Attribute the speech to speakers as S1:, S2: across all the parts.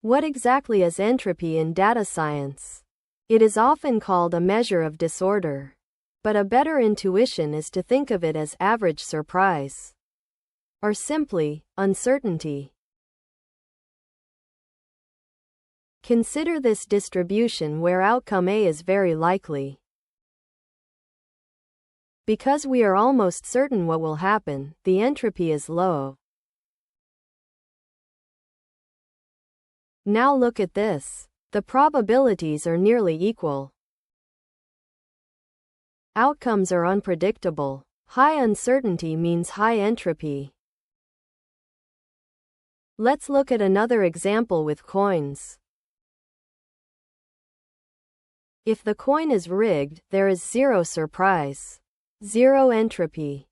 S1: What exactly is entropy in data science? It is often called a measure of disorder, but a better intuition is to think of it as average surprise, or simply, uncertainty. Consider this distribution where outcome A is very likely. Because we are almost certain what will happen, the entropy is low. Now look at this. The probabilities are nearly equal. Outcomes are unpredictable. High uncertainty means high entropy. Let's look at another example with coins. If the coin is rigged, there is zero surprise. Zero entropy.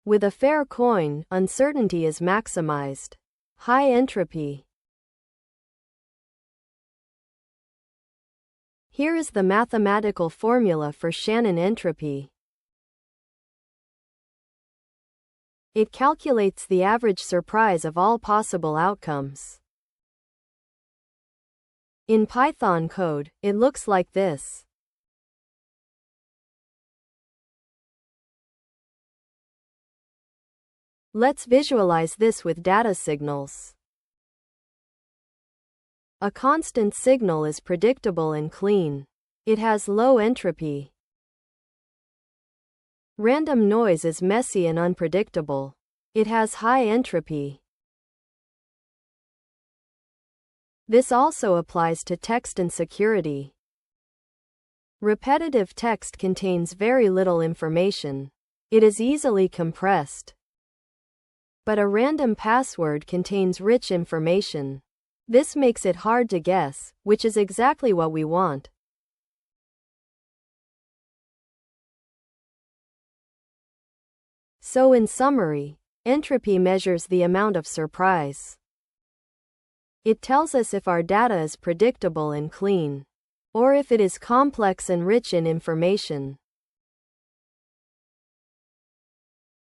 S1: With a fair coin, uncertainty is maximized. High entropy. Here is the mathematical formula for Shannon entropy. It calculates the average surprise of all possible outcomes. In Python code, it looks like this. Let's visualize this with data signals. A constant signal is predictable and clean. It has low entropy. Random noise is messy and unpredictable. It has high entropy. This also applies to text and security. Repetitive text contains very little information. It is easily compressed. But a random password contains rich information. This makes it hard to guess, which is exactly what we want. So in summary, entropy measures the amount of surprise. It tells us if our data is predictable and clean, or if it is complex and rich in information.